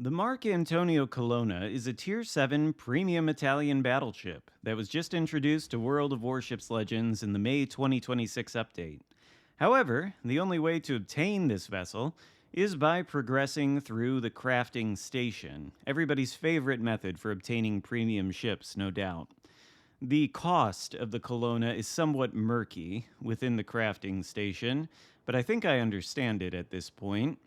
The Marcantonio Colonna is a Tier 7 premium Italian battleship that was just introduced to World of Warships Legends in the May 2026 update. However, the only way to obtain this vessel is by progressing through the crafting station, everybody's favorite method for obtaining premium ships, no doubt. The cost of the Colonna is somewhat murky within the crafting station, but I think I understand it at this point.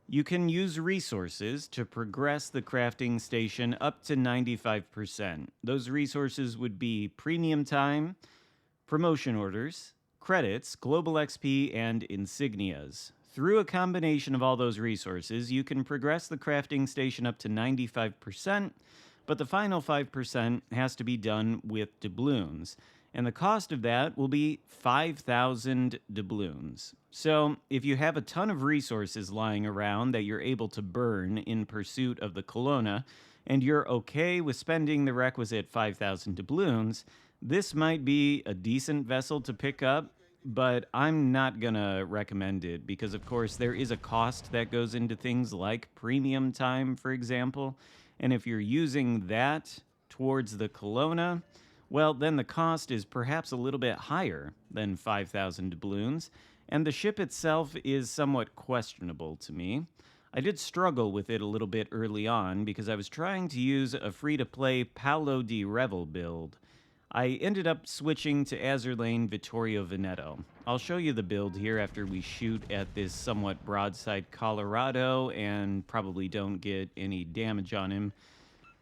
You can use resources to progress the crafting station up to 95%. Those resources would be premium time, promotion orders, credits, global XP, and insignias. Through a combination of all those resources, you can progress the crafting station up to 95%, but the final 5% has to be done with doubloons. And the cost of that will be 5,000 doubloons. So, if you have a ton of resources lying around that you're able to burn in pursuit of the Colonna, and you're okay with spending the requisite 5,000 doubloons, this might be a decent vessel to pick up, but I'm not gonna recommend it because, of course, there is a cost that goes into things like premium time, for example. And if you're using that towards the Colonna, well, then the cost is perhaps a little bit higher than 5,000 doubloons, and the ship itself is somewhat questionable to me. I did struggle with it a little bit early on because I was trying to use a free-to-play Paolo di Revel build. I ended up switching to Azurlane Vittorio Veneto. I'll show you the build here after we shoot at this somewhat broadside Colorado and probably don't get any damage on him.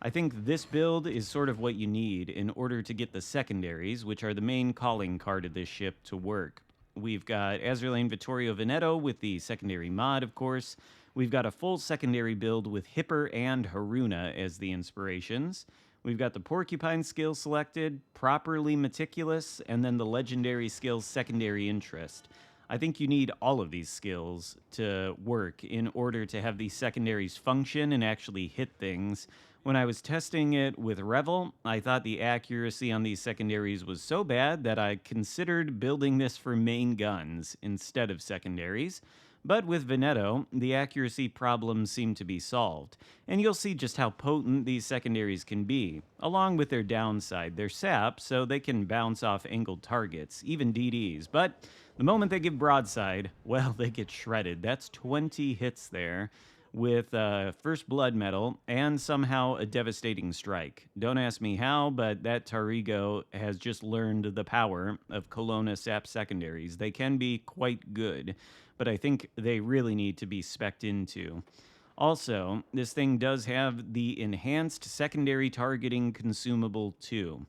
I think this build is sort of what you need in order to get the secondaries, which are the main calling card of this ship, to work. We've got Azurlane Vittorio Veneto with the secondary mod, of course. We've got a full secondary build with Hipper and Haruna as the inspirations. We've got the Porcupine skill selected, properly meticulous, and then the legendary skills secondary interest. I think you need all of these skills to work in order to have these secondaries function and actually hit things. When I was testing it with Revel, I thought the accuracy on these secondaries was so bad that I considered building this for main guns instead of secondaries. But with Veneto, the accuracy problems seem to be solved, and you'll see just how potent these secondaries can be. Along with their downside, they're sap, so they can bounce off angled targets, even DDs, but the moment they give broadside, well, they get shredded. That's 20 hits there with First Blood Medal and somehow a devastating strike. Don't ask me how, but that Tarigo has just learned the power of Colonna sap secondaries. They can be quite good, but I think they really need to be spec'd into. Also, this thing does have the enhanced secondary targeting consumable too,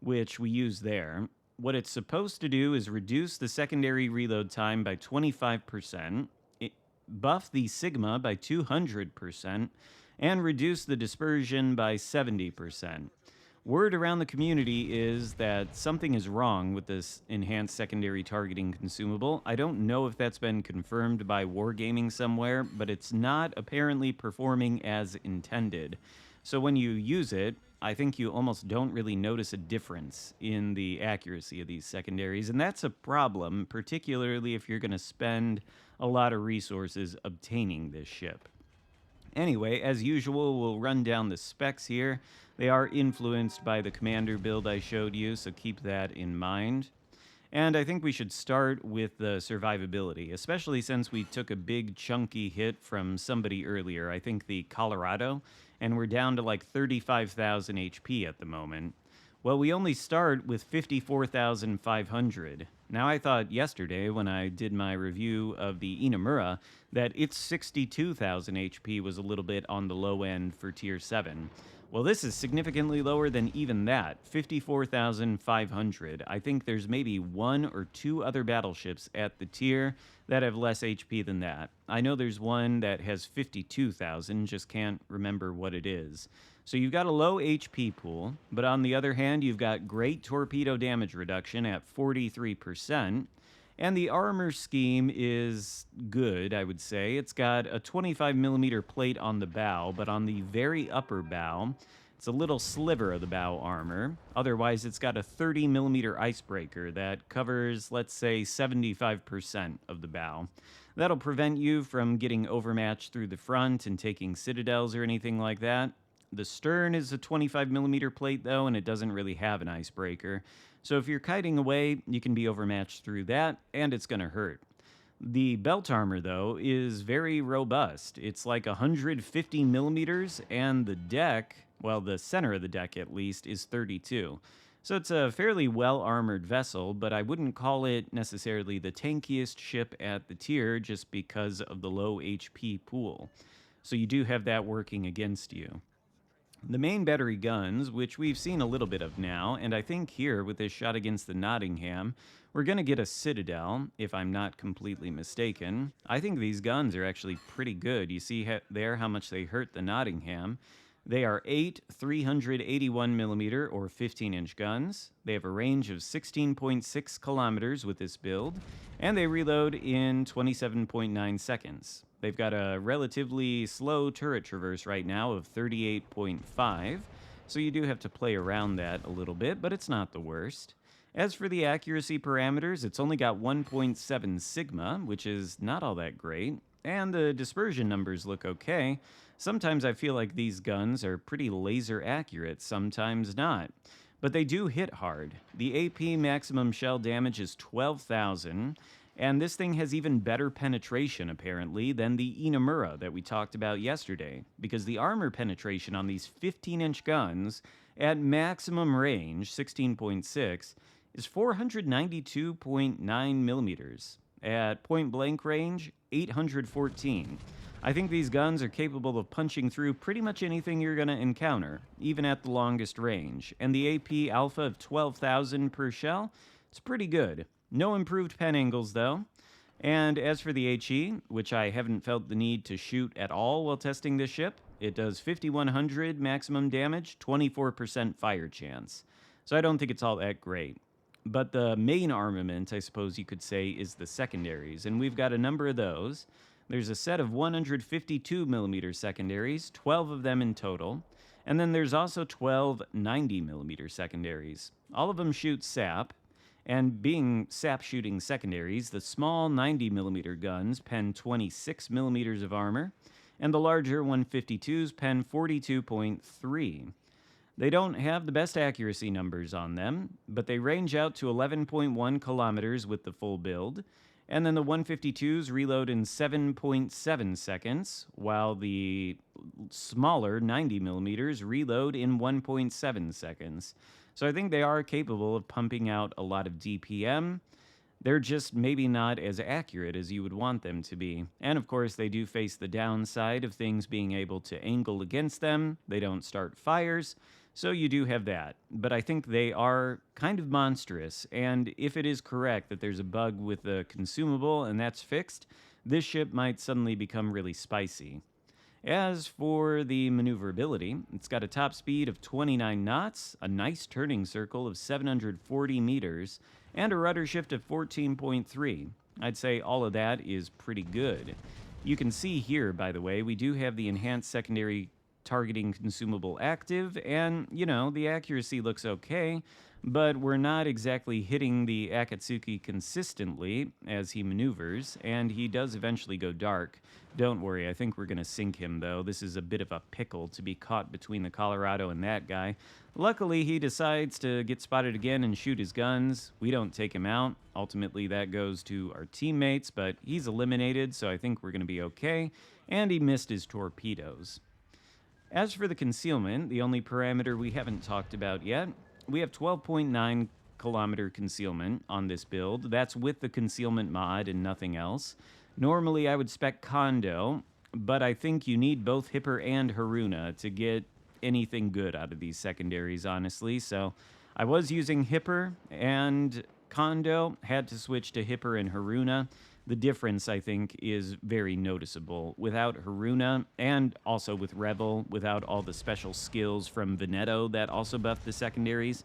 which we use there. What it's supposed to do is reduce the secondary reload time by 25%, buff the Sigma by 200%, and reduce the dispersion by 70%. Word around the community is that something is wrong with this enhanced secondary targeting consumable. I don't know if that's been confirmed by Wargaming somewhere, but it's not apparently performing as intended. So when you use it, I think you almost don't really notice a difference in the accuracy of these secondaries, and that's a problem, particularly if you're going to spend a lot of resources obtaining this ship. Anyway, as usual, we'll run down the specs here. They are influenced by the commander build I showed you, so keep that in mind. And I think we should start with the survivability, especially since we took a big chunky hit from somebody earlier, I think the Colorado, and we're down to like 35,000 HP at the moment. Well, we only start with 54,500. Now, I thought yesterday when I did my review of the Inamura that its 62,000 HP was a little bit on the low end for Tier 7. Well, this is significantly lower than even that, 54,500. I think there's maybe one or two other battleships at the tier that have less HP than that. I know there's one that has 52,000, just can't remember what it is. So you've got a low HP pool, but on the other hand, you've got great torpedo damage reduction at 43%. And the armor scheme is good, I would say. It's got a 25mm plate on the bow, but on the very upper bow, it's a little sliver of the bow armor. Otherwise, it's got a 30mm icebreaker that covers, let's say, 75% of the bow. That'll prevent you from getting overmatched through the front and taking citadels or anything like that. The stern is a 25mm plate, though, and it doesn't really have an icebreaker. So if you're kiting away, you can be overmatched through that, and it's going to hurt. The belt armor, though, is very robust. It's like 150mm, and the deck, well, the center of the deck at least, is 32. So it's a fairly well armored vessel, but I wouldn't call it necessarily the tankiest ship at the tier just because of the low HP pool. So you do have that working against you. The main battery guns, which we've seen a little bit of now, and I think here with this shot against the Nottingham, we're going to get a Citadel, if I'm not completely mistaken. I think these guns are actually pretty good. You see there how much they hurt the Nottingham. They are 8 381mm or 15-inch guns. They have a range of 16.6 kilometers with this build, and they reload in 27.9 seconds. They've got a relatively slow turret traverse right now of 38.5, so you do have to play around that a little bit, but it's not the worst. As for the accuracy parameters, it's only got 1.7 sigma, which is not all that great, and the dispersion numbers look okay. Sometimes I feel like these guns are pretty laser accurate, sometimes not. But they do hit hard. The AP maximum shell damage is 12,000, and this thing has even better penetration, apparently, than the Inamura that we talked about yesterday, because the armor penetration on these 15-inch guns at maximum range, 16.6, is 492.9 millimeters. At point-blank range, 814. I think these guns are capable of punching through pretty much anything you're going to encounter, even at the longest range. And the AP alpha of 12,000 per shell, it's pretty good. No improved pen angles, though. And as for the HE, which I haven't felt the need to shoot at all while testing this ship, it does 5,100 maximum damage, 24% fire chance. So I don't think it's all that great. But the main armament, I suppose you could say, is the secondaries, and we've got a number of those. There's a set of 152mm secondaries, 12 of them in total, and then there's also 12 90mm secondaries. All of them shoot sap, and being sap shooting secondaries, the small 90mm guns pen 26mm of armor, and the larger 152s pen 42.3. They don't have the best accuracy numbers on them, but they range out to 11.1 kilometers with the full build, and then the 152s reload in 7.7 seconds, while the smaller 90mm reload in 1.7 seconds. So I think they are capable of pumping out a lot of DPM. They're just maybe not as accurate as you would want them to be. And of course, they do face the downside of things being able to angle against them. They don't start fires. So you do have that, but I think they are kind of monstrous, and if it is correct that there's a bug with the consumable and that's fixed, this ship might suddenly become really spicy. As for the maneuverability, it's got a top speed of 29 knots, a nice turning circle of 740 meters, and a rudder shift of 14.3. I'd say all of that is pretty good. You can see here, by the way, we do have the enhanced secondary targeting consumable active, and, you know, the accuracy looks okay, but we're not exactly hitting the Akatsuki consistently as he maneuvers, and he does eventually go dark. Don't worry, I think we're going to sink him, though. This is a bit of a pickle to be caught between the Colorado and that guy. Luckily, he decides to get spotted again and shoot his guns. We don't take him out. Ultimately, that goes to our teammates, but he's eliminated, so I think we're going to be okay, and he missed his torpedoes. As for the concealment, the only parameter we haven't talked about yet, we have 12.9 kilometer concealment on this build. That's with the concealment mod and nothing else. Normally I would spec Kondo, but I think you need both Hipper and Haruna to get anything good out of these secondaries, honestly. So I was using Hipper and Kondo, had to switch to Hipper and Haruna. The difference, I think, is very noticeable. Without Haruna, and also with Rebel, without all the special skills from Veneto that also buffed the secondaries,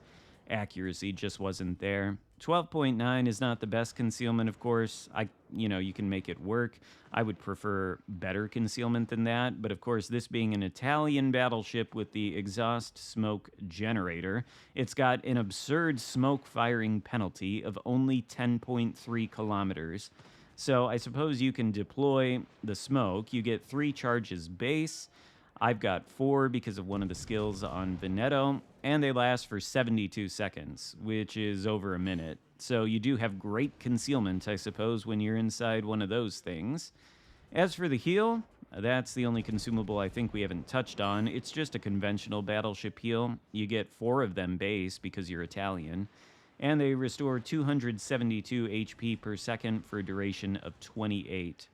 accuracy just wasn't there. 12.9 is not the best concealment, of course. You can make it work. I would prefer better concealment than that, but of course, this being an Italian battleship with the exhaust smoke generator, it's got an absurd smoke firing penalty of only 10.3 kilometers. So I suppose you can deploy the smoke. You get 3 charges base. I've got 4 because of one of the skills on Veneto, and they last for 72 seconds, which is over a minute. So you do have great concealment, I suppose, when you're inside one of those things. As for the heal, that's the only consumable I think we haven't touched on. It's just a conventional battleship heal. You get 4 of them base because you're Italian, and they restore 272 HP per second for a duration of 28.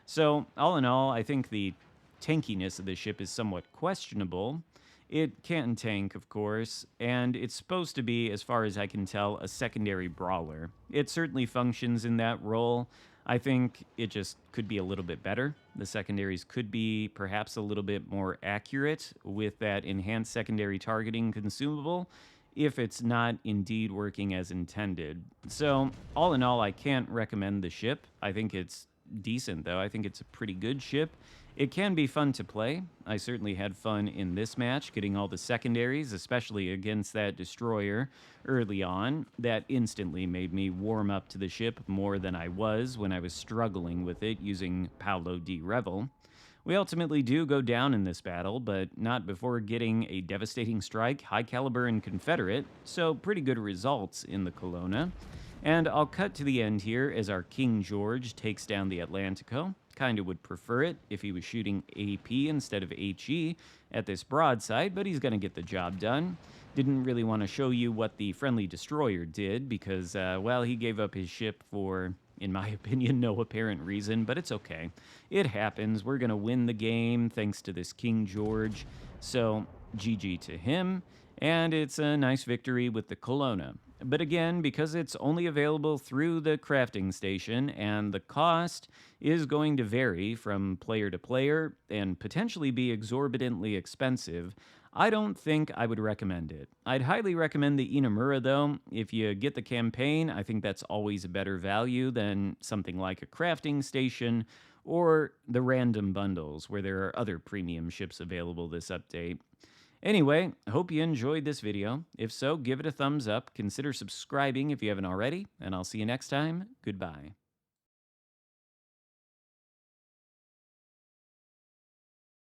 So, all in all, I think the tankiness of the ship is somewhat questionable. It can't tank, of course, and it's supposed to be, as far as I can tell, a secondary brawler. It certainly functions in that role. I think it just could be a little bit better. The secondaries could be perhaps a little bit more accurate with that enhanced secondary targeting consumable if it's not indeed working as intended. So, all in all, I can't recommend the ship. I think it's decent, though. I think it's a pretty good ship. It can be fun to play. I certainly had fun in this match, getting all the secondaries, especially against that destroyer early on. That instantly made me warm up to the ship more than I was when I was struggling with it using Paolo di Revel. We ultimately do go down in this battle, but not before getting a devastating strike, high caliber and Confederate, so pretty good results in the Colonna. And I'll cut to the end here as our King George takes down the Atlantico. Kinda would prefer it if he was shooting AP instead of HE at this broadside, but he's gonna get the job done. Didn't really want to show you what the friendly destroyer did because, well, he gave up his ship for, in my opinion, no apparent reason, but it's okay. It happens. We're gonna win the game thanks to this King George, so GG to him. And it's a nice victory with the Colonna. But again, because it's only available through the crafting station and the cost is going to vary from player to player and potentially be exorbitantly expensive, I don't think I would recommend it. I'd highly recommend the Inamura though. If you get the campaign, I think that's always a better value than something like a crafting station or the random bundles where there are other premium ships available this update. Anyway, I hope you enjoyed this video. If so, give it a thumbs up, consider subscribing if you haven't already, and I'll see you next time. Goodbye.